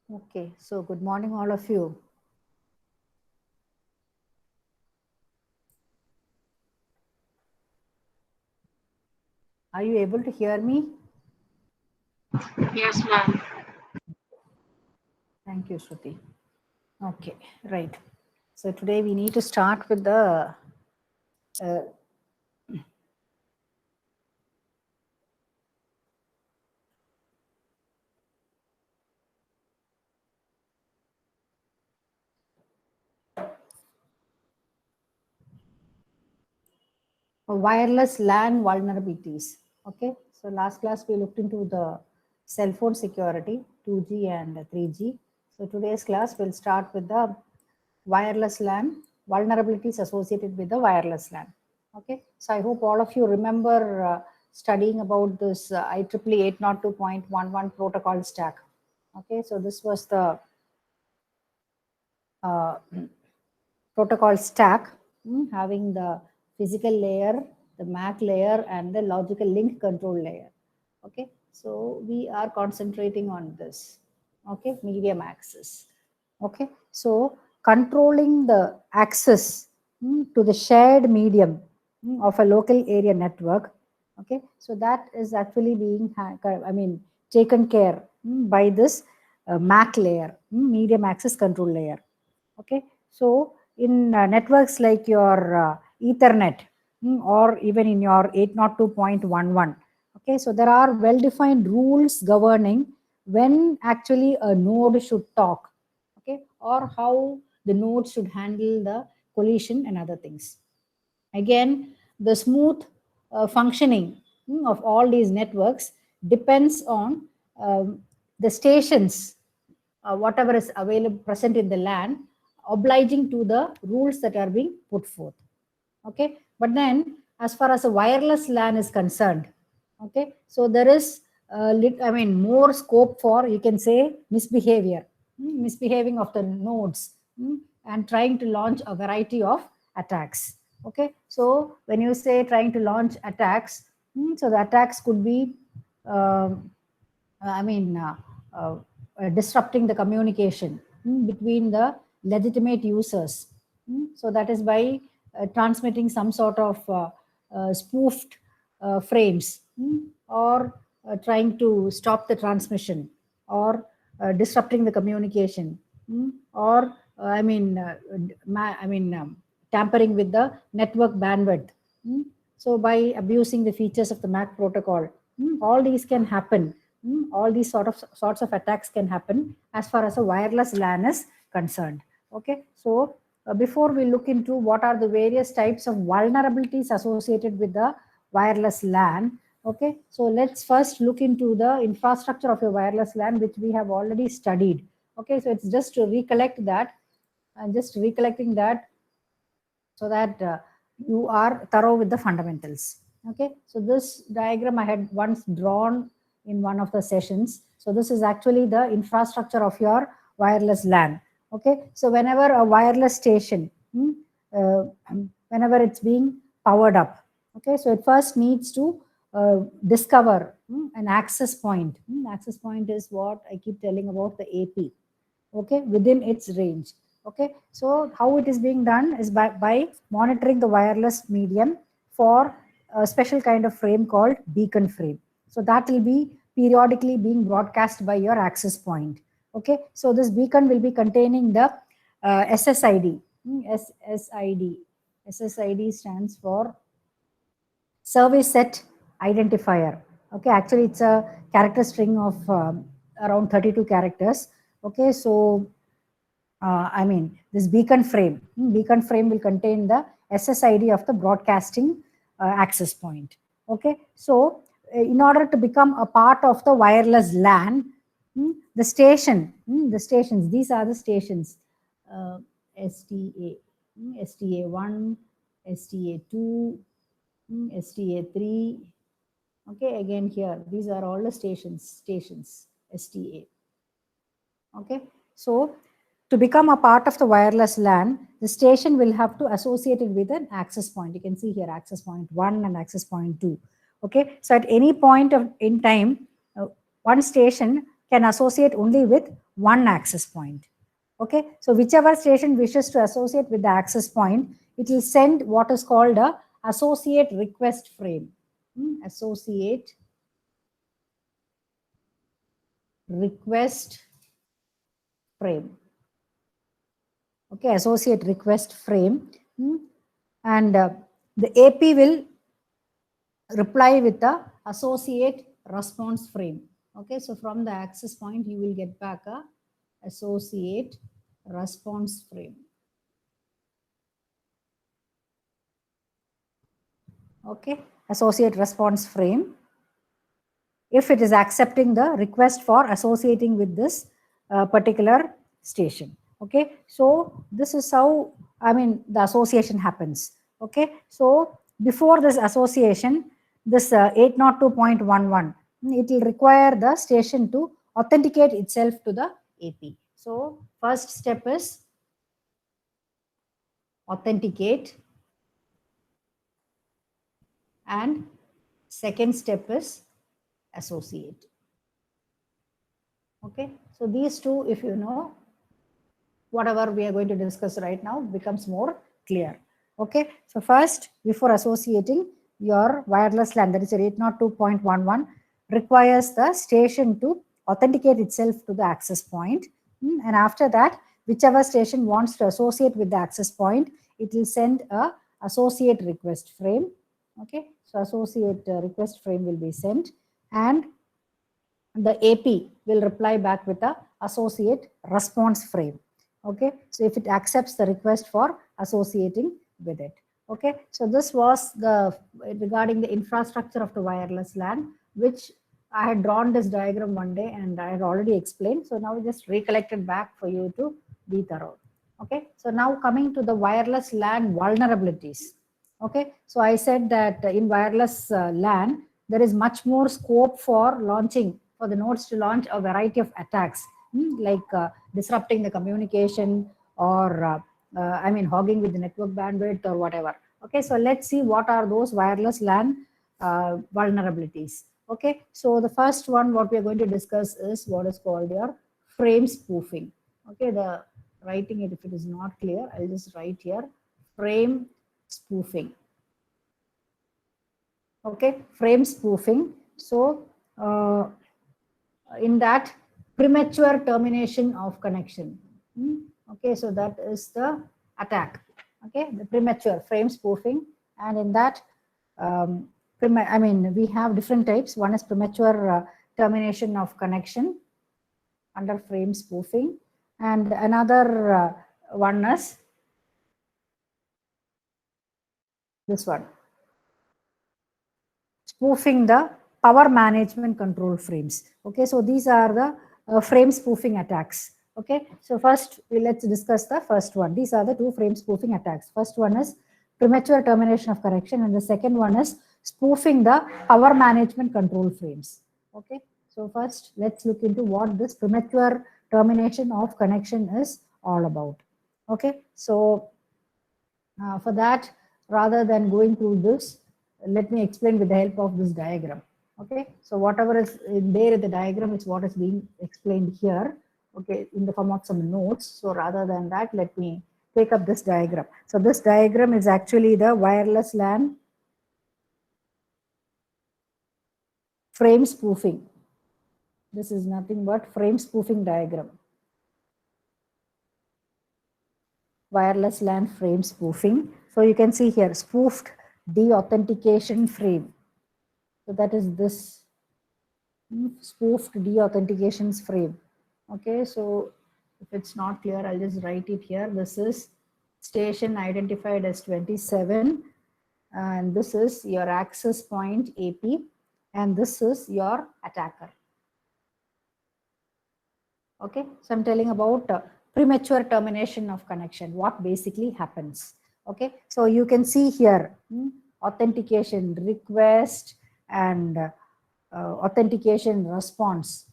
Okay, so good morning, all of you. Are you able to hear me? Yes, ma'am. Thank you, Shruti. Okay, right. So today we need to start with the uh, wireless LAN vulnerabilities. Okay, so last class we looked into the cell phone security, 2G and 3G. So today's class will start with the wireless LAN vulnerabilities associated with the wireless LAN. Okay, so I hope all of you remember studying about this IEEE 802.11 protocol stack. Okay, so this was the uh, protocol stack, having the physical layer, the MAC layer, and the logical link control layer. Okay, so we are concentrating on this. Okay, medium access. Okay, so controlling the access to the shared medium of a local area network. Okay, so that is actually being, taken care by this MAC layer, medium access control layer. Okay, so in networks like your Ethernet or even in your 802.11, okay, so there are well defined rules governing when actually a node should talk, okay, or how the node should handle the collision and other things. Again, the smooth functioning of all these networks depends on um, the stations, whatever is available present in the LAN, obliging to the rules that are being put forth. Okay, but then as far as a wireless LAN is concerned, okay, so there is more scope for, you can say, misbehavior, misbehaving of the nodes, and trying to launch a variety of attacks. Okay, so when you say trying to launch attacks, so the attacks could be um, I mean, disrupting the communication between the legitimate users. So that is by transmitting some sort of spoofed frames, or trying to stop the transmission, or disrupting the communication, or tampering with the network bandwidth. So by abusing the features of the MAC protocol, all these can happen. All these sorts of attacks can happen as far as a wireless LAN is concerned. Okay, so before we look into what are the various types of vulnerabilities associated with the wireless LAN, okay, so let's first look into the infrastructure of a wireless LAN, which we have already studied. Okay, so it's just to recollect that, and just recollecting that, so that you are thorough with the fundamentals. Okay, so this diagram I had once drawn in one of the sessions. So this is actually the infrastructure of your wireless LAN. Okay, so whenever a wireless station, uh, whenever it's being powered up, okay, so it first needs to discover an access point. Access point is what I keep telling about, the AP, okay, within its range. Okay, so how it is being done is by monitoring the wireless medium for a special kind of frame called beacon frame. So that will be periodically being broadcast by your access point. Okay, so this beacon will be containing the SSID. SSID. SSID stands for service set identifier. Okay, actually it's a character string of around 32 characters. Okay, so this beacon frame will contain the SSID of the broadcasting access point. Okay, so in order to become a part of the wireless LAN, the stations, these are the stations, uh, STA, STA1, STA2, STA3. Okay, again here, these are all the stations, STA. Okay, so to become a part of the wireless LAN, the station will have to associate it with an access point. You can see here access point 1 and access point 2. Okay, so at any point of in time, one station can associate only with one access point. Okay, so whichever station wishes to associate with the access point, it will send what is called a associate request frame. Associate request frame. Okay, associate request frame. And the AP will reply with the associate response frame. Okay, so from the access point, you will get back a associate response frame. Okay, associate response frame. If it is accepting the request for associating with this particular station. Okay, so this is how, I mean, the association happens. Okay, so before this association, this 802.11, it will require the station to authenticate itself to the AP. So first step is authenticate, and second step is associate. Okay, so these two, if you know, whatever we are going to discuss right now becomes more clear. Okay, so first, before associating, your wireless LAN, that is your 802.11, requires the station to authenticate itself to the access point. And after that, whichever station wants to associate with the access point, it will send a associate request frame. Okay, so associate request frame will be sent, and the AP will reply back with a associate response frame. Okay, so if it accepts the request for associating with it. Okay, so this was the regarding the infrastructure of the wireless LAN, which I had drawn this diagram one day and I had already explained. So now just recollected back for you to be thorough. Okay, so now coming to the wireless LAN vulnerabilities. Okay, so I said that in wireless LAN, there is much more scope for launching, for the nodes to launch a variety of attacks, like disrupting the communication, or I mean, hogging with the network bandwidth or whatever. Okay, so let's see what are those wireless LAN vulnerabilities. Okay, so the first one what we are going to discuss is what is called your frame spoofing. Okay, the writing it, if it is not clear, I'll just write here, frame spoofing. Okay, frame spoofing. So in that, premature termination of connection. Okay, so that is the attack. Okay, the premature frame spoofing, and in that, I mean, we have different types. One is premature termination of connection under frame spoofing, and another one is this one, spoofing the power management control frames. Okay, so these are the frame spoofing attacks. Okay, so first let's discuss the first one. These are the two frame spoofing attacks. First one is premature termination of connection, and the second one is spoofing the power management control frames. Okay, so first let's look into what this premature termination of connection is all about. Okay, so for that, rather than going through this, let me explain with the help of this diagram. Okay, so whatever is in there in the diagram is what is being explained here, okay, in the form of some notes. So rather than that, let me take up this diagram. So this diagram is actually the wireless LAN frame spoofing. This is nothing but frame spoofing diagram. Wireless LAN frame spoofing. So you can see here, spoofed deauthentication frame. So that is this spoofed deauthentications frame. Okay, so if it's not clear, I'll just write it here. This is station identified as 27, and this is your access point AP, and this is your attacker. Okay, so I'm telling about premature termination of connection, what basically happens. Okay, so you can see here authentication request and authentication response,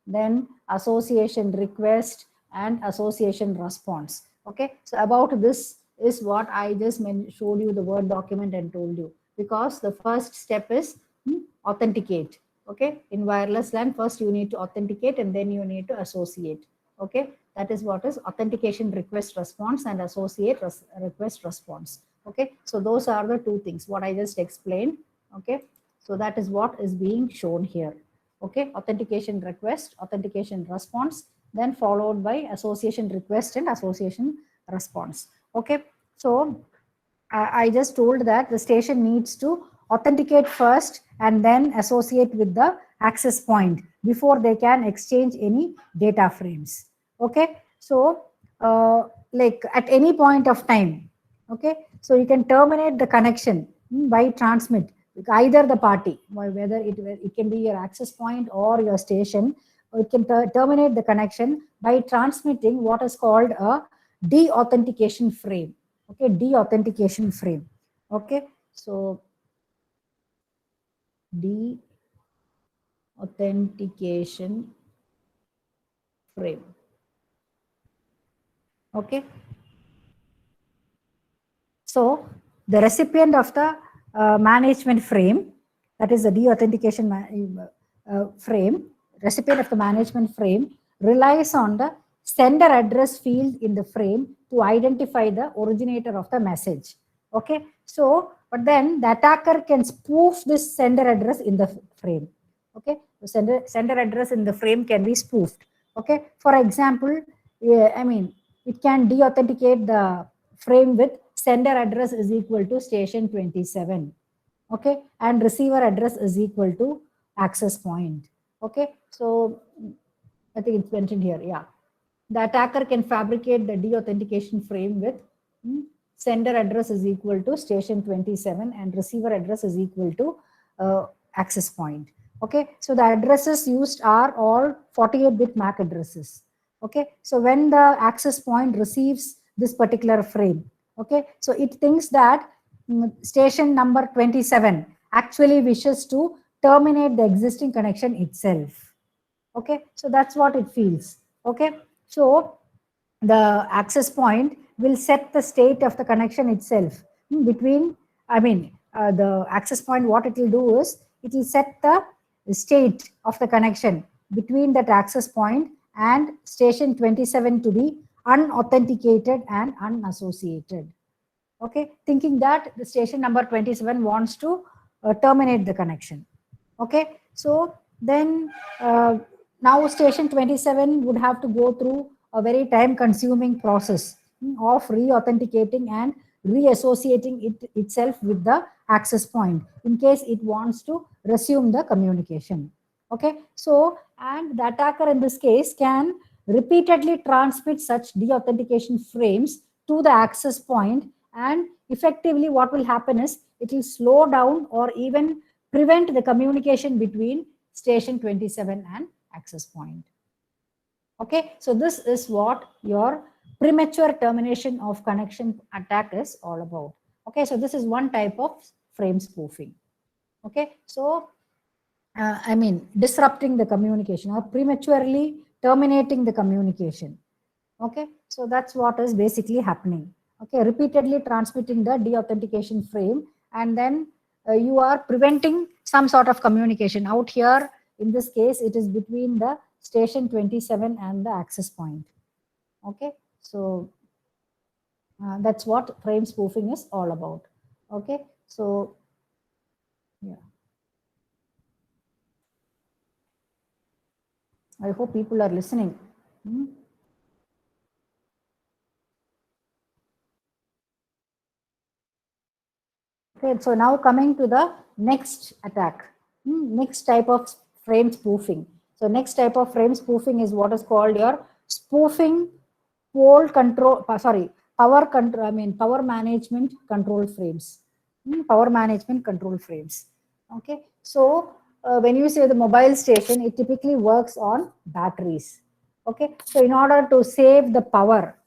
then association request and association response. Okay, so about this is what I just showed you the Word document and told you, because the first step is authenticate. Okay, in wireless LAN, first you need to authenticate and then you need to associate. Okay, that is what is authentication request response and associate request response. Okay, so those are the two things what I just explained. Okay, so that is what is being shown here. Okay, authentication request, authentication response, then followed by association request and association response. Okay, so I just told that the station needs to authenticate first and then associate with the access point before they can exchange any data frames. Okay, so like at any point of time, okay, so you can terminate the connection by transmit either the party, whether it can be your access point or your station. It can terminate the connection by transmitting what is called a de-authentication frame. Okay, de-authentication frame. Okay, so de-authentication frame. Okay, so the recipient of the management frame, that is the de-authentication frame, recipient of the management frame relies on the sender address field in the frame to identify the originator of the message. Okay, so but then the attacker can spoof this sender address in the frame. Okay, the sender address in the frame can be spoofed. Okay, for example, yeah, I mean it can de-authenticate the frame with sender address is equal to station 27. Okay, and receiver address is equal to access point. Okay, so I think it's mentioned here. Yeah, the attacker can fabricate the de-authentication frame with sender address is equal to station 27 and receiver address is equal to access point. Okay, so the addresses used are all 48-bit MAC addresses. Okay, so when the access point receives this particular frame, okay, so it thinks that station number 27 actually wishes to terminate the existing connection itself. Okay, so that's what it feels. Okay, so the access point will set the state of the connection itself between, I mean, the access point, what it will do is it will set the state of the connection between that access point and station 27 to be unauthenticated and unassociated. Okay, thinking that the station number 27 wants to terminate the connection. Okay, so then now station 27 would have to go through a very time consuming process of re-authenticating and reassociating itself with the access point in case it wants to resume the communication. Okay, so and the attacker in this case can repeatedly transmit such de-authentication frames to the access point, and effectively what will happen is it will slow down or even prevent the communication between station 27 and access point. Okay, so this is what your premature termination of connection attack is all about. Okay, so this is one type of frame spoofing. Okay, so I mean disrupting the communication or prematurely terminating the communication. Okay, so that's what is basically happening. Okay, repeatedly transmitting the de-authentication frame, and then you are preventing some sort of communication. Out here in this case it is between the station 27 and the access point. Okay, so that's what frame spoofing is all about. Okay, so yeah, I hope people are listening. Okay, so now coming to the next attack, next type of frame spoofing. So next type of frame spoofing is what is called your spoofing pole control, power control, I mean power management control frames. Power management control frames. Okay, so when you say the mobile station, it typically works on batteries. Okay, so in order to save the power,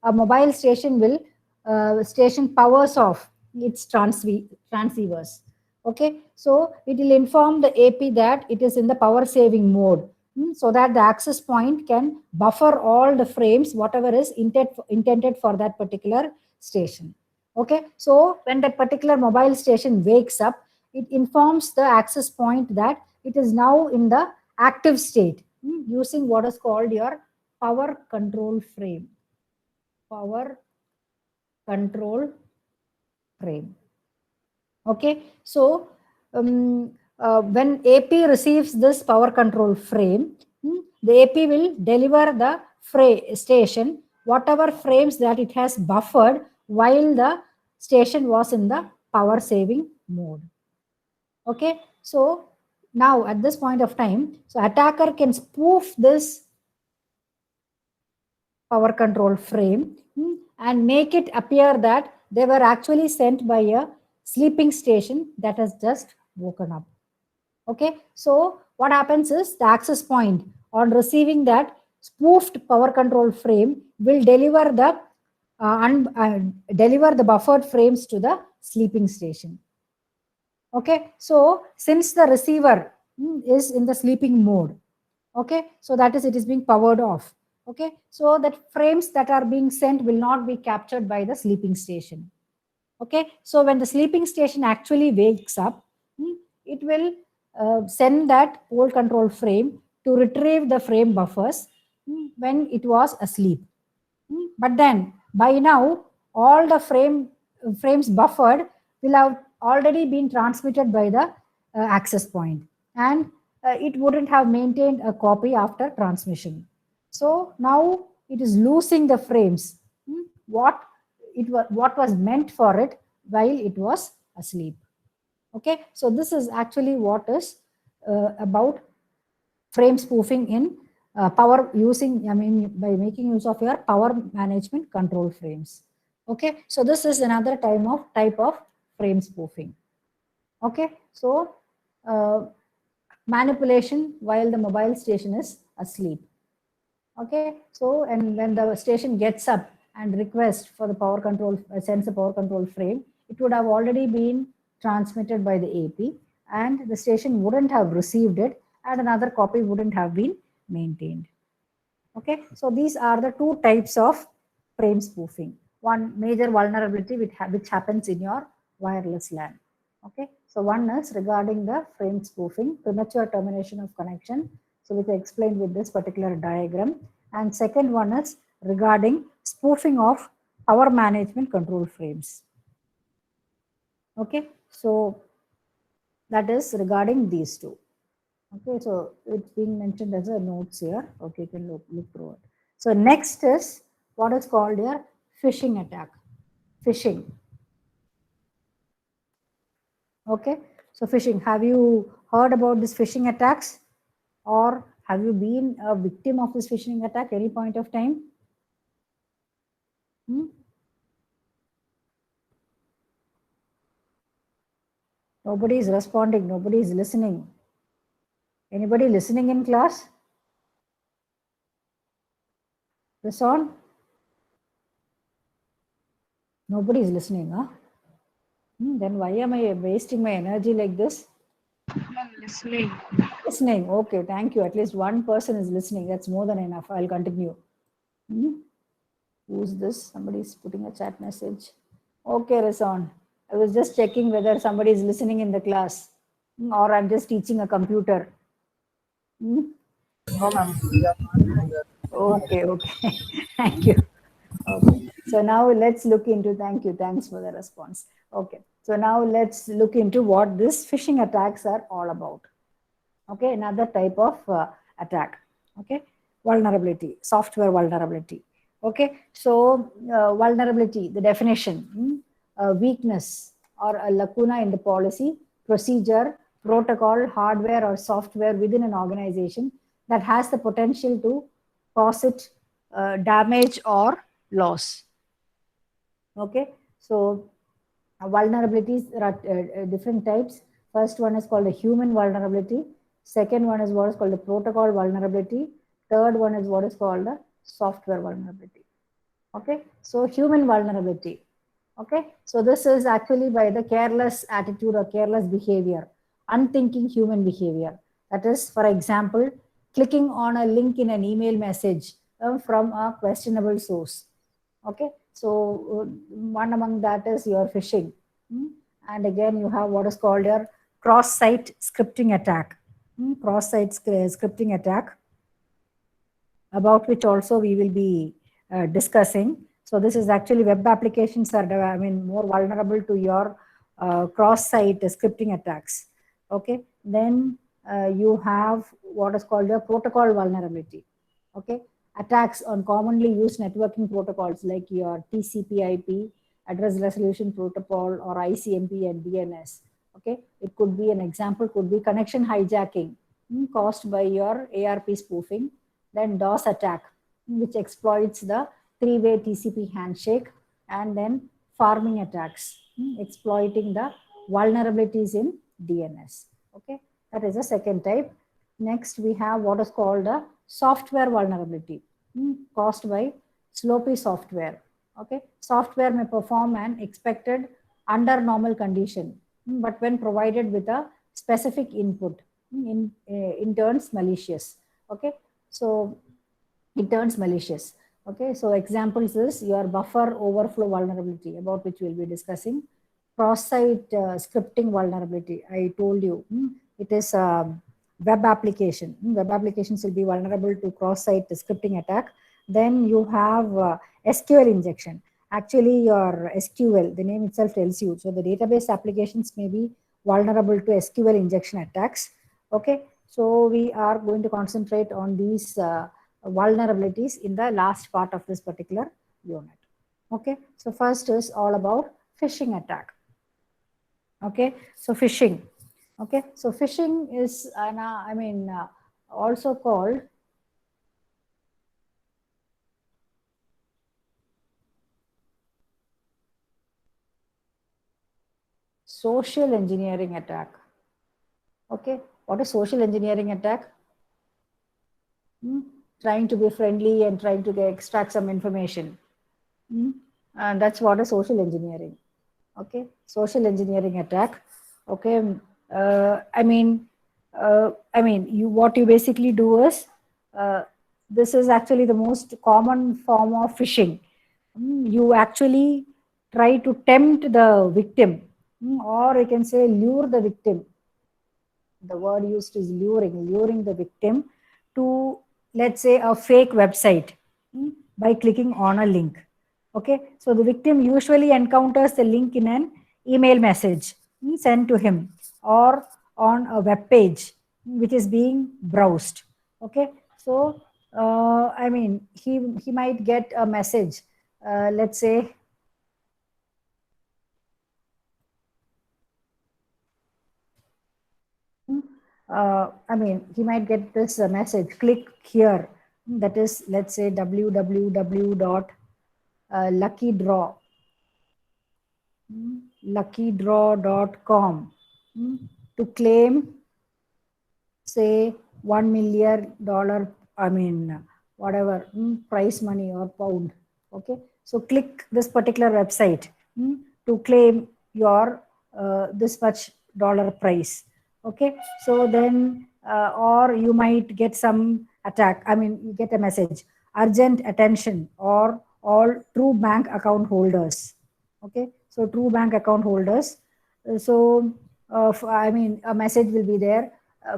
a mobile station will station powers off its transceivers. Okay, so it will inform the AP that it is in the power saving mode, so that the access point can buffer all the frames whatever is intended for that particular station. Okay, so when that particular mobile station wakes up, it informs the access point that it is now in the active state, using what is called your power control frame. Power control frame. Okay, so when AP receives this power control frame, the AP will deliver the station whatever frames that it has buffered while the station was in the power saving mode. Okay, so now at this point of time, so attacker can spoof this power control frame and make it appear that they were actually sent by a sleeping station that has just woken up. Okay, so what happens is the access point on receiving that spoofed power control frame will deliver the buffered frames to the sleeping station. Okay, so since the receiver is in the sleeping mode, okay, so that is, it is being powered off. Okay, so that frames that are being sent will not be captured by the sleeping station. Okay, so when the sleeping station actually wakes up, it will send that pole control frame to retrieve the frame buffers when it was asleep. But then by now all the frames buffered will have already been transmitted by the access point, and it wouldn't have maintained a copy after transmission. So now it is losing the frames what was meant for it while it was asleep. Okay, so this is actually what is about frame spoofing in power using, I mean, by making use of your power management control frames. Okay, so this is another type of frame spoofing. Okay, so manipulation while the mobile station is asleep. Okay, so and when the station gets up and requests for the power control, sends a power control frame, it would have already been transmitted by the AP, and the station wouldn't have received it, and another copy wouldn't have been maintained. Okay, so these are the two types of frame spoofing. One major vulnerability which happens in your wireless LAN. Okay, so one is regarding the frame spoofing, premature termination of connection. So which I explained with this particular diagram. And second one is regarding spoofing of power management control frames. Okay, so that is regarding these two. Okay, so it's being mentioned as a notes here. Okay, you can look through it. So next is what is called your phishing attack. Phishing. Okay, so phishing. Have you heard about these phishing attacks, or have you been a victim of this phishing attack any point of time? Nobody is responding. Nobody is listening. Anybody listening in class? This on? Nobody is listening, huh? Then why am I wasting my energy like this? I'm listening. Listening. Okay, thank you. At least one person is listening. That's more than enough. I'll continue. Who's this? Somebody is putting a chat message. Okay, Rason. I was just checking whether somebody is listening in the class, or I'm just teaching a computer. No, ma'am. Okay, okay. Thank you. Okay. So now let's look into, thank you. Thanks for the response. Okay. So now let's look into what these phishing attacks are all about. Okay. Another type of attack. Okay. Vulnerability, software vulnerability. Okay. So vulnerability, the definition, weakness or a lacuna in the policy, procedure, protocol, hardware or software within an organization that has the potential to cause it damage or loss. Okay, so vulnerabilities, there are different types. First one is called a human vulnerability. Second one is what is called a protocol vulnerability. Third one is what is called a software vulnerability. Okay, so human vulnerability. Okay, so this is actually by the careless attitude or careless behavior, unthinking human behavior. That is, for example, clicking on a link in an email message from a questionable source. Okay, so one among that is your phishing. And again, you have what is called your cross-site scripting attack. cross-site scripting attack, about which also we will be discussing. So this is actually web applications are, more vulnerable to your cross-site scripting attacks. Okay, then you have what is called a protocol vulnerability. Okay, attacks on commonly used networking protocols like your TCP/IP, address resolution protocol, or ICMP and DNS. Okay, it could be an example, could be connection hijacking caused by your ARP spoofing, then DOS attack, which exploits the three-way TCP handshake, and then farming attacks, exploiting the vulnerabilities in DNS. Okay, that is the second type. Next, we have what is called a software vulnerability caused by sloppy software. Okay, software may perform an expected under normal condition, but when provided with a specific input, in turns malicious. Okay, so it turns malicious. Okay, so examples is your buffer overflow vulnerability, about which we'll be discussing. Cross-site scripting vulnerability, I told you, it is a web application. Web applications will be vulnerable to cross-site scripting attack. Then you have SQL injection. Actually, your SQL, the name itself tells you. So the database applications may be vulnerable to SQL injection attacks. Okay, so we are going to concentrate on these vulnerabilities in the last part of this particular unit. Okay, so first is all about phishing attack. Okay, so phishing. Okay, so phishing is also called social engineering attack. Okay, what is social engineering attack? Trying to be friendly and trying to extract some information. And that's what is social engineering. Okay, social engineering attack. Okay, what you basically do is, this is actually the most common form of phishing. You actually try to tempt the victim, or you can say lure the victim. The word used is luring the victim to, let's say, a fake website by clicking on a link. Okay, so the victim usually encounters the link in an email message sent to him or on a web page which is being browsed. Okay, so he might get a message, let's say, he might get this message, click here. That is, let's say, www.luckydraw, luckydraw.com, to claim, say, $1 million, whatever, prize money or pound. Okay, so click this particular website to claim your this much dollar price. Okay, so then or you might get some attack, you get a message, urgent attention, or all true bank account holders. Okay, so true bank account holders. So a message will be there,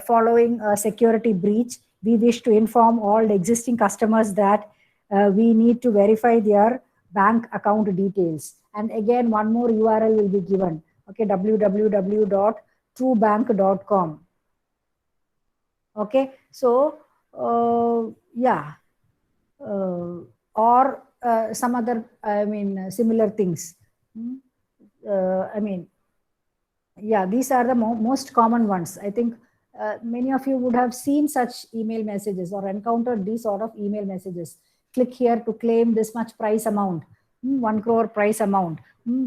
following a security breach, we wish to inform all existing customers that we need to verify their bank account details. And again, one more URL will be given. Okay, www.truebank.com. Okay, so or some other, similar things. These are the most common ones. I think many of you would have seen such email messages or encountered these sort of email messages. Click here to claim this much price amount, 1 crore price amount.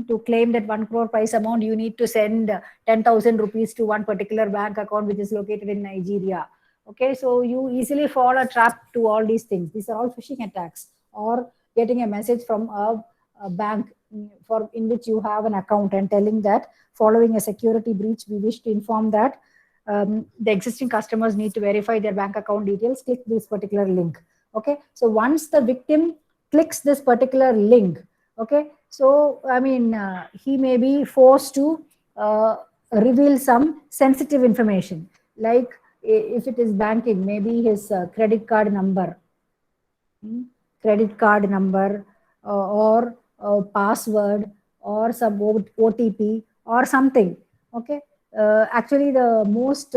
To claim that 1 crore price amount, you need to send 10,000 rupees to one particular bank account which is located in Nigeria. Okay, so you easily fall a trap to all these things. These are all phishing attacks, or getting a message from a bank in which you have an account and telling that following a security breach, we wish to inform that the existing customers need to verify their bank account details. Click this particular link. Okay, so once the victim clicks this particular link, okay, so he may be forced to reveal some sensitive information, like if it is banking, maybe his credit card number, credit card number, or password, or some OTP or something. Okay. Actually, the most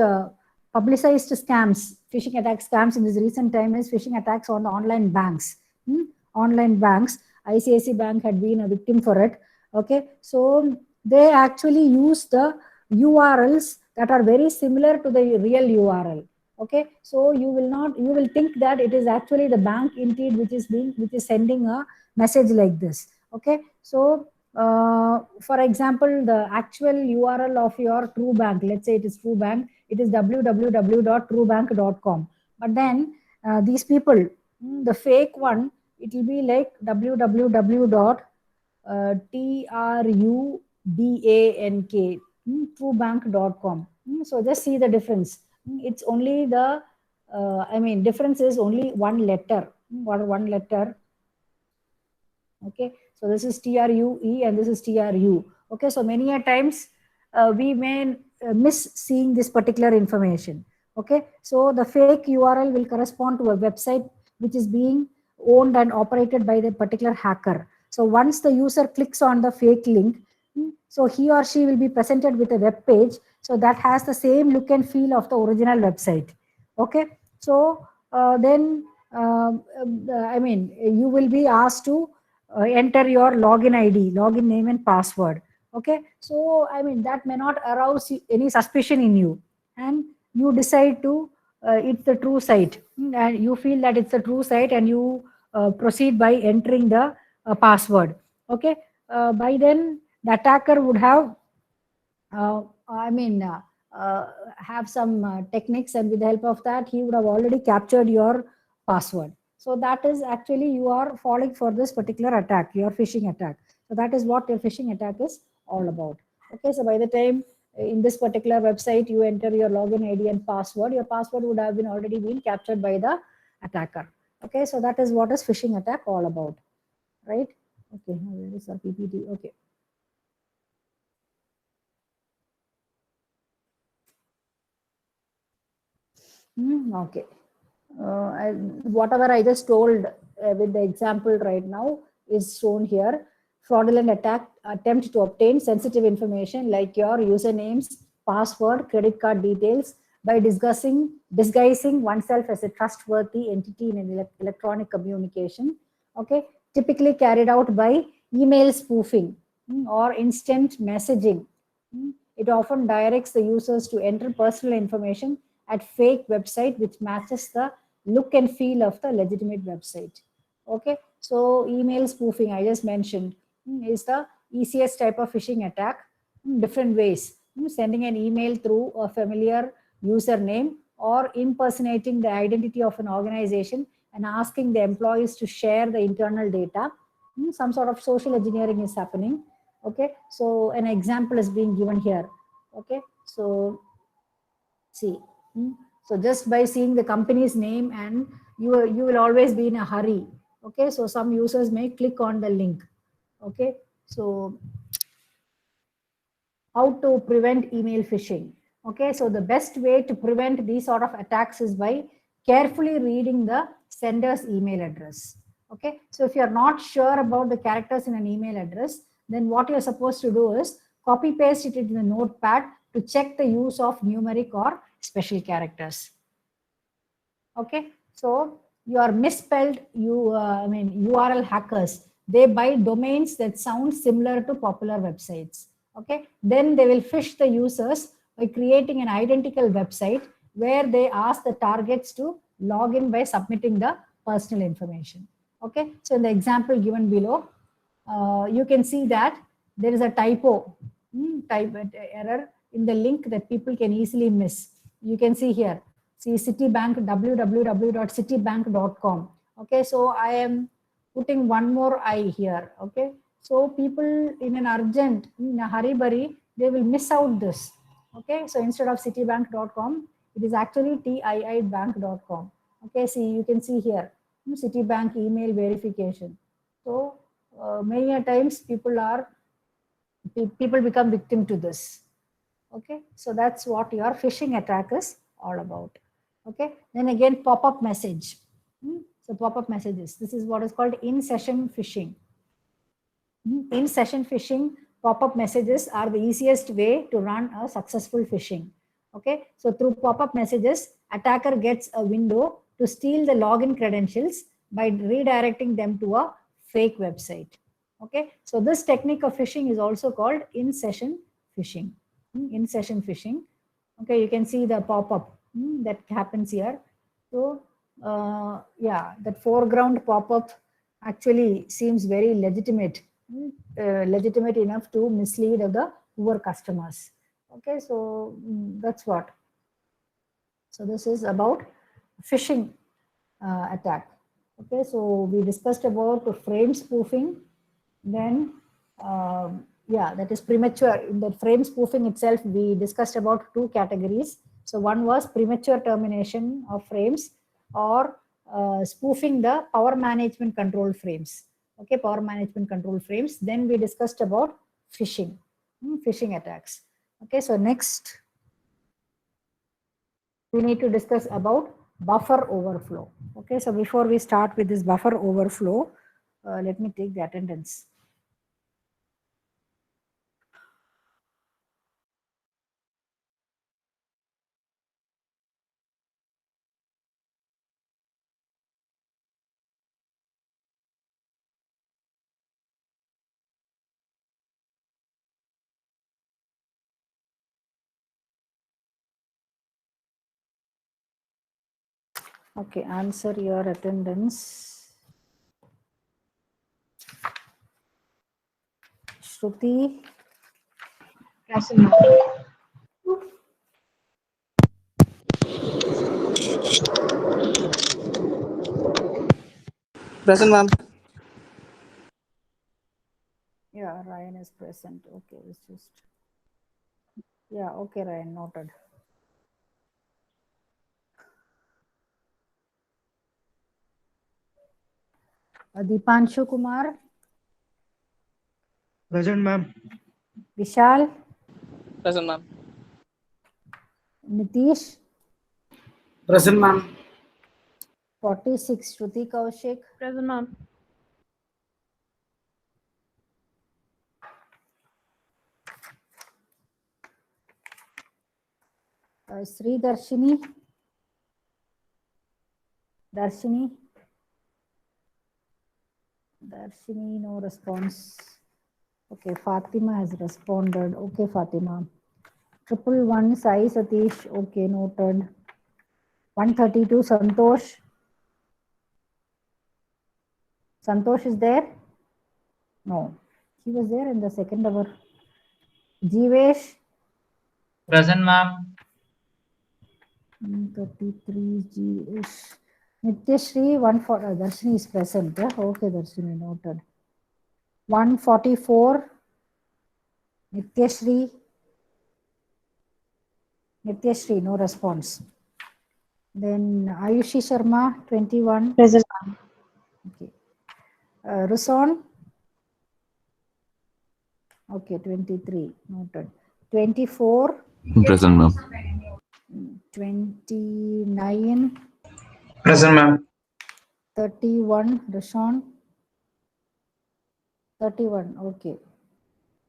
publicized scams, phishing attack scams in this recent time is phishing attacks on the online banks. Online banks. ICICI Bank had been a victim for it. Okay. So they actually use the URLs that are very similar to the real URL. Okay, so you will think that it is actually the bank indeed which is sending a message like this. Okay, so for example, the actual URL of your True Bank, let's say it is True Bank, it is www.truebank.com. But then these people, the fake one, it will be like www.trubank, truebank.com. So just see the difference. It's only the, difference is only one letter, one letter. Okay, so this is TRUE and this is TRU. Okay, so many a times we may miss seeing this particular information. Okay, so the fake URL will correspond to a website which is being owned and operated by the particular hacker. So once the user clicks on the fake link, so he or she will be presented with a web page, so that has the same look and feel of the original website. Okay, so then you will be asked to enter your login ID, login name and password. Okay, so that may not arouse any suspicion in you, and you decide to it's the true site, and you feel that it's a true site, and you proceed by entering the password. Okay, by then the attacker would have uh, I mean, uh, have some techniques, and with the help of that, he would have already captured your password. So that is actually you are falling for this particular attack, your phishing attack. So that is what your phishing attack is all about. Okay, so by the time in this particular website you enter your login ID and password, your password would have been already been captured by the attacker. Okay, so that is what is phishing attack all about, right? Okay, where is our PPT? Okay. Okay. Whatever I just told with the example right now is shown here. Fraudulent attack attempt to obtain sensitive information like your usernames, password, credit card details by disguising oneself as a trustworthy entity in an electronic communication. Okay, typically carried out by email spoofing or instant messaging. It often directs the users to enter personal information at fake website which matches the look and feel of the legitimate website. Okay, so email spoofing I just mentioned is the easiest type of phishing attack. Different ways: sending an email through a familiar username or impersonating the identity of an organization and asking the employees to share the internal data. Some sort of social engineering is happening. Okay, so an example is being given here. Okay, so see, so just by seeing the company's name, and you will always be in a hurry. Okay, so some users may click on the link. Okay, so how to prevent email phishing? Okay, so the best way to prevent these sort of attacks is by carefully reading the sender's email address. Okay, so if you're not sure about the characters in an email address, then what you're supposed to do is copy paste it into the notepad to check the use of numeric or special characters. Okay, so you are misspelled URL hackers, they buy domains that sound similar to popular websites. Okay, then they will phish the users by creating an identical website where they ask the targets to log in by submitting the personal information. Okay, so in the example given below, you can see that there is a typo, type error in the link that people can easily miss. You can see here, see Citibank, www.citibank.com. Okay, so I am putting one more I here. Okay, so people in an urgent, in a hurry burry, they will miss out this. Okay, so instead of citibank.com, it is actually tiibank.com. Okay, see, you can see here, Citibank email verification. So many a times people become victim to this. Okay, so that's what your phishing attack is all about. Okay, then again pop-up message. So pop-up messages, this is what is called in-session phishing. In-session phishing, pop-up messages are the easiest way to run a successful phishing. Okay, so through pop-up messages, attacker gets a window to steal the login credentials by redirecting them to a fake website. Okay, so this technique of phishing is also called in-session phishing. In-session phishing. Okay, you can see the pop-up that happens here. So yeah, that foreground pop-up actually seems very legitimate, legitimate enough to mislead the poor customers. Okay, so that's what. So this is about phishing attack. Okay, so we discussed about the frame spoofing. Then, yeah, that is premature. In the frame spoofing itself, we discussed about two categories. So one was premature termination of frames, or spoofing the power management control frames. Okay, power management control frames. Then we discussed about phishing, phishing attacks. Okay, so next we need to discuss about buffer overflow. Okay, so before we start with this buffer overflow, let me take the attendance. Okay, answer your attendance. Shruti. Present, ma'am. Present, ma'am. Yeah, Ryan is present. Okay, it's just. Yeah, okay, Ryan, noted. Deepanshu Kumar. Present, ma'am. Vishal. Present, ma'am. Nitish. Present, ma'am. 46, Shruti Kaushik. Present, ma'am. Sri Darshini. Darshini. Darshini, no response. Okay, Fatima has responded. Okay, Fatima. 111 Sai Satish. Okay, noted. 132 Santosh. Santosh is there? No. He was there in the second hour. Jeevesh. Present, ma'am. 33 Jeevesh. Nityashri 140. Darshini is present. Okay, Darshini noted. 144. Nityashri. Nityashri, no response. Then Ayushi Sharma, 21. Present. Okay. Ruson. Okay, 23. Noted. 24. Present, ma'am. 29. Present, ma'am. 31. Rashawn. 31. Okay.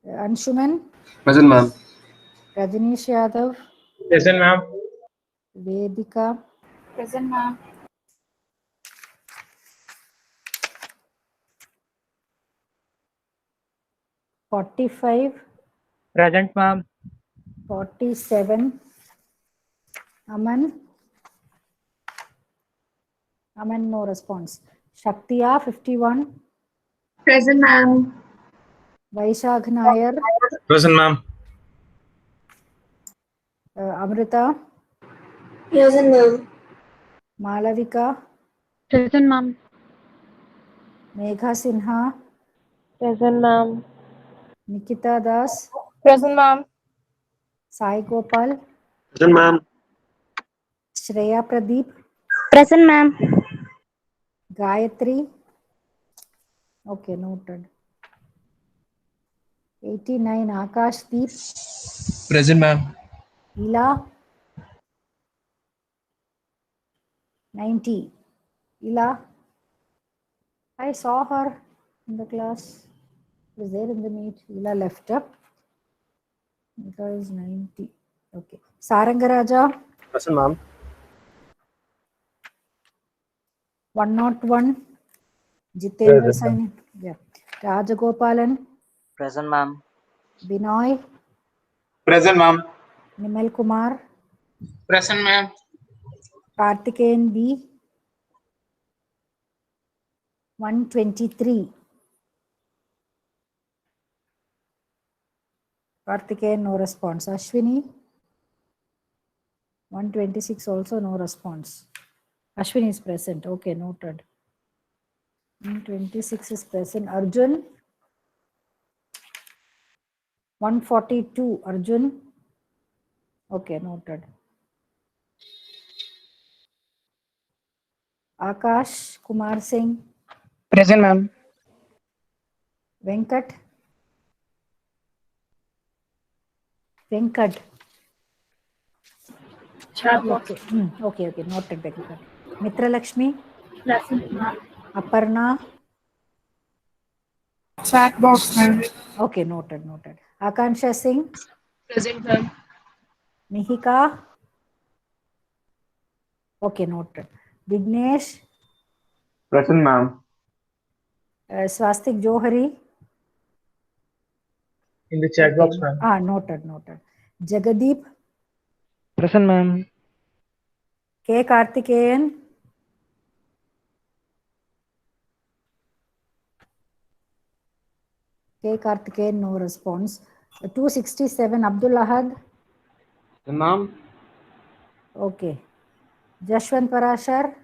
Anshuman. Present, ma'am. Rajनीश Yadav. Present, ma'am. Vedika. Present, ma'am. 45. Present, ma'am. 47. Aman. Aman, no response. Shaktiya, 51. Present, ma'am. Vaishakh Nair. Present, ma'am. Amrita. Present, ma'am. Malavika. Present, ma'am. Megha Sinha. Present, ma'am. Nikita Das. Present, ma'am. Sai Gopal. Present, ma'am. Shreya Pradeep. Present, ma'am. Gayatri. Okay, noted. 89 Akash Deep. Present, ma'am. Ila. 90. Ila, I saw her in the class. Was there in the meet. Ila left up. Ila is 90. Okay. Sarangaraja, Present, ma'am. 101. Jitendra Present, ma'am. Saini. Yeah. Rajagopalan, Present, ma'am. Binoy, Present, ma'am. Nimal Kumar, Present, ma'am. Karthikeyan B, 123. Karthikeyan, no response. Ashwini, 126 also no response. Ashwini is present. Okay, noted. 126 is present. Arjun, 142. Arjun. Okay, noted. Akash Kumar Singh, Present, ma'am. Venkat. Venkat. Okay, okay, noted. Venkat. Mitra Lakshmi, Present, ma'am. Aparna. Chat box, ma'am. Okay, noted. Akansha Singh, Present, ma'am. Mihika. Okay, noted. Vignesh, Present, ma'am. Swastik Johari. In the chat box, ma'am. Noted. Jagadeep, Present, ma'am. K. Karthikeyan, no response. 267, Abdul Ahad. Ma'am. Okay. Jashwant Parashar.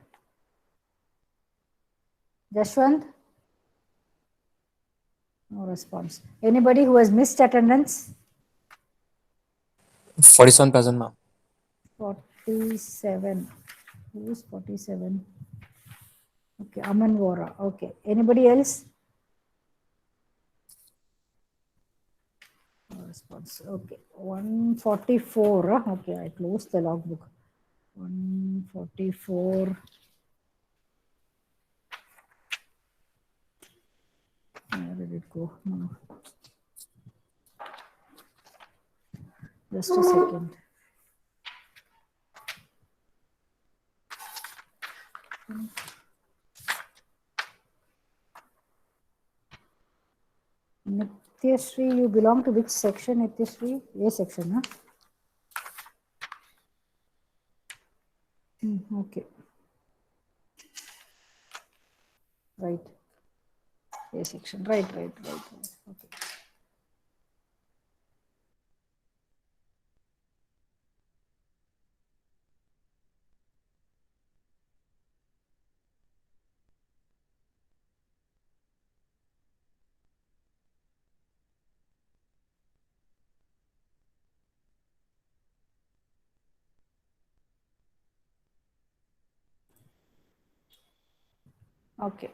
Jashwant? No response. Anybody who has missed attendance? 47 present, ma'am. 47. Who is 47? Okay, Aman Vora. Okay. Anybody else? No response. Okay. 144. Okay, I closed the logbook. 144. Where did it go? No. Just a second. Nityashree, you belong to which section, Nityashree? A section, huh? Okay. Right. A section. Right. Okay. Okay.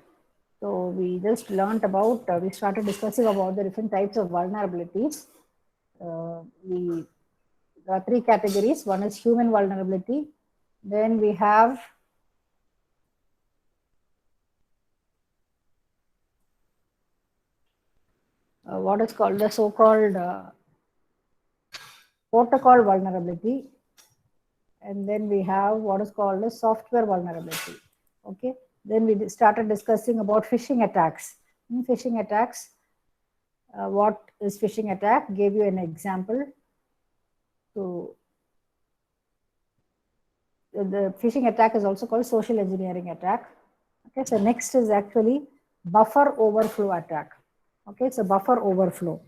So we just learned about, we started discussing about the different types of vulnerabilities. There are three categories. One is human vulnerability. Then we have what is called the so-called protocol vulnerability. And then we have what is called a software vulnerability. Okay. Then we started discussing about phishing attacks. Phishing attacks. What is phishing attack? Gave you an example. So the phishing attack is also called social engineering attack. Okay. So next is actually buffer overflow attack. Okay. So buffer overflow.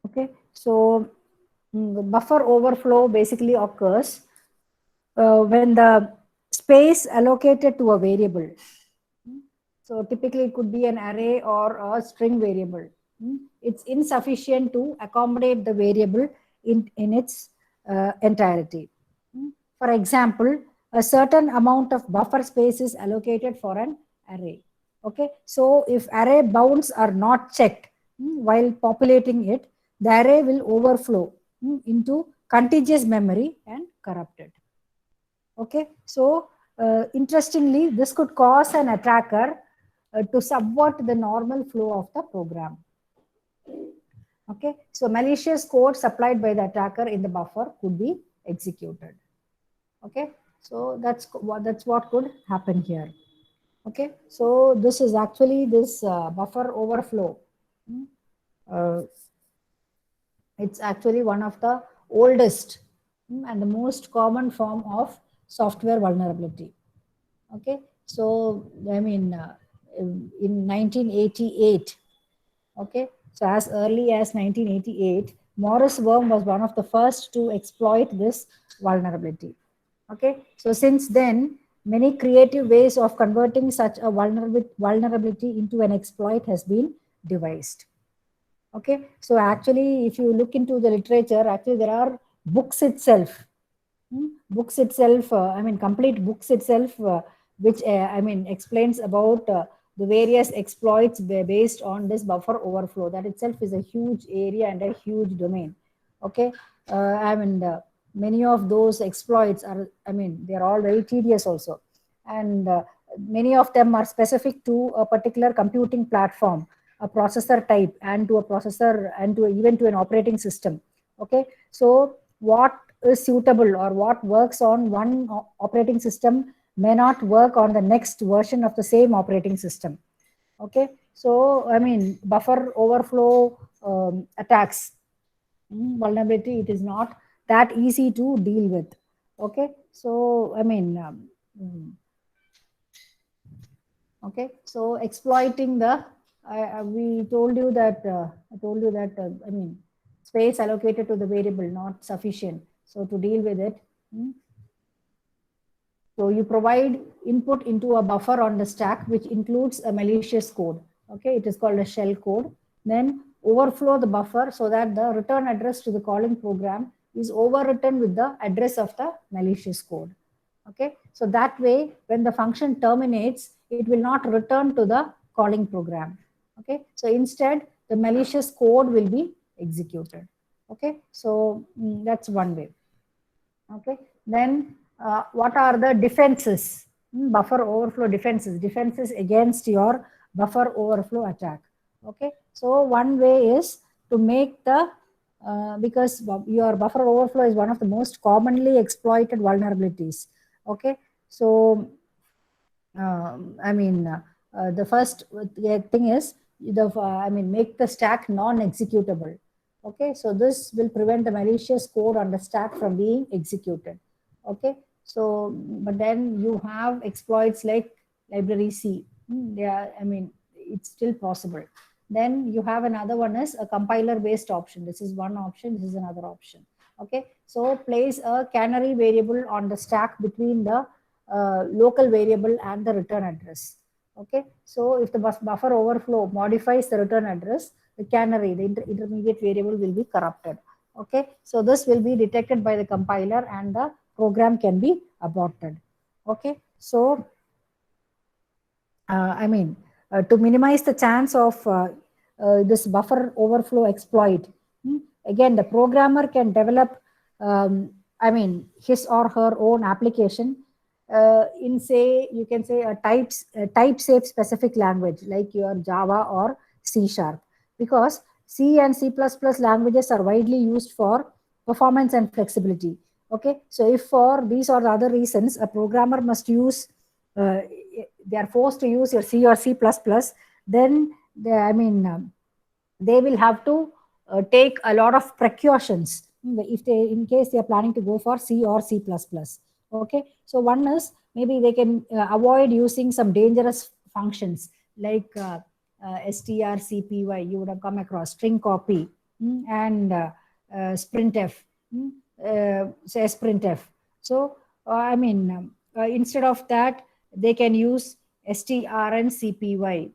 Okay. So the buffer overflow basically occurs when the space allocated to a variable. So typically it could be an array or a string variable. It's insufficient to accommodate the variable in its entirety. For example, a certain amount of buffer space is allocated for an array. Okay, so if array bounds are not checked while populating it, the array will overflow into contiguous memory and corrupt it. Okay, so interestingly, this could cause an attacker to subvert the normal flow of the program. Okay, so malicious code supplied by the attacker in the buffer could be executed. Okay, so that's what could happen here. Okay, so this is actually this buffer overflow. It's actually one of the oldest and the most common form of software vulnerability. Okay, so I mean, in 1988, okay, so as early as 1988, Morris Worm was one of the first to exploit this vulnerability. Okay, so since then, many creative ways of converting such a vulnerability into an exploit has been devised. Okay, so actually, if you look into the literature, actually there are books itself, I mean, complete books itself, which I mean explains about the various exploits based on this buffer overflow. That itself is a huge area and a huge domain. Okay, I mean, many of those exploits are, I mean, they are all very tedious also, and many of them are specific to a particular computing platform, a processor type, and to a processor, and to even to an operating system. Okay, so what is suitable or what works on one operating system may not work on the next version of the same operating system. Okay, so I mean, buffer overflow attacks, vulnerability, it is not that easy to deal with. Okay, so I mean, okay, so exploiting the, we told you that, I mean, space allocated to the variable not sufficient. So to deal with it, so you provide input into a buffer on the stack, which includes a malicious code. Okay, it is called a shell code. Then overflow the buffer so that the return address to the calling program is overwritten with the address of the malicious code. Okay, so that way, when the function terminates, it will not return to the calling program. Okay, so instead, the malicious code will be executed. Okay, so that's one way. Okay, then what are the defenses? Buffer overflow defenses. Defenses against your buffer overflow attack. Okay, so one way is to make the, because your buffer overflow is one of the most commonly exploited vulnerabilities. Okay, so I mean, the first thing is I mean, make the stack non-executable. Okay, so this will prevent the malicious code on the stack from being executed. Okay, so but then you have exploits like library C. They are, I mean, it's still possible. Then you have another one is a compiler-based option. This is one option. This is another option. Okay, so place a canary variable on the stack between the local variable and the return address. Okay, so if the buffer overflow modifies the return address, the canary, the intermediate variable, will be corrupted. Okay, so this will be detected by the compiler and the program can be aborted. Okay, so I mean, to minimize the chance of this buffer overflow exploit, again, the programmer can develop, I mean, his or her own application in, say, you can say a type safe specific language like your Java or C#, because C and C++ languages are widely used for performance and flexibility. Okay, so if for these or the other reasons a programmer must use, they are forced to use your C or C++, then they, I mean, they will have to take a lot of precautions if they, in case they are planning to go for C or C++. Okay, so one is maybe they can avoid using some dangerous functions like strcpy, you would have come across, string copy, and sprintf, say sprintf. So I mean, instead of that, they can use strncpy.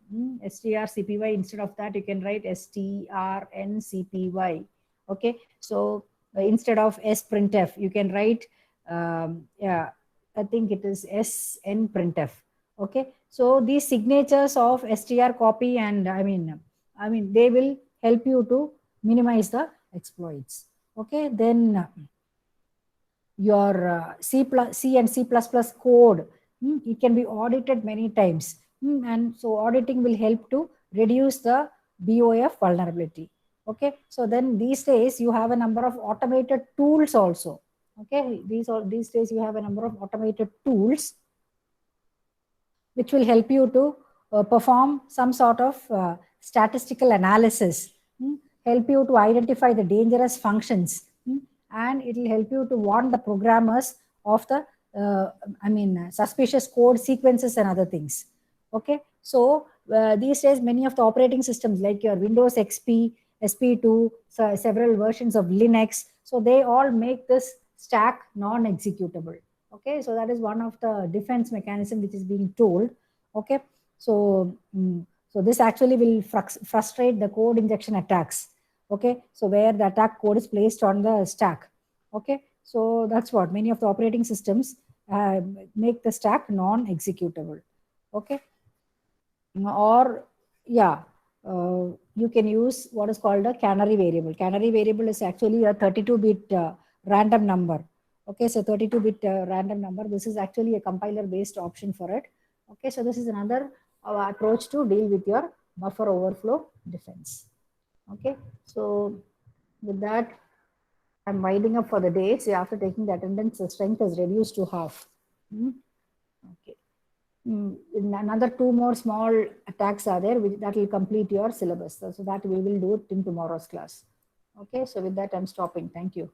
Strcpy, instead of that, you can write strncpy. Okay, so instead of sprintf, you can write, yeah, I think it is snprintf. Okay, so these signatures of str copy and I mean, they will help you to minimize the exploits. Okay, then your C and C++ code, It can be audited many times. And so auditing will help to reduce the BOF vulnerability. Okay, so then these days you have a number of automated tools also. Okay, these days you have a number of automated tools which will help you to perform some sort of statistical analysis, help you to identify the dangerous functions, and it will help you to warn the programmers of the suspicious code sequences and other things. Okay, so these days many of the operating systems like your Windows XP, SP2, so several versions of Linux, so they all make this stack non-executable. Okay, so that is one of the defense mechanism which is being told. Okay, so so this actually will frustrate the code injection attacks. Okay, so where the attack code is placed on the stack. Okay, so that's what many of the operating systems make the stack non-executable. Okay, or yeah, you can use what is called a canary variable. Canary variable is actually a 32-bit random number. Okay, so 32-bit random number. This is actually a compiler-based option for it. Okay, so this is another approach to deal with your buffer overflow defense. Okay, so with that, I'm winding up for the day. So after taking the attendance, the strength is reduced to half. Okay. Another 2 more small attacks are there, that will complete your syllabus. So that we will do it in tomorrow's class. Okay, so with that, I'm stopping. Thank you.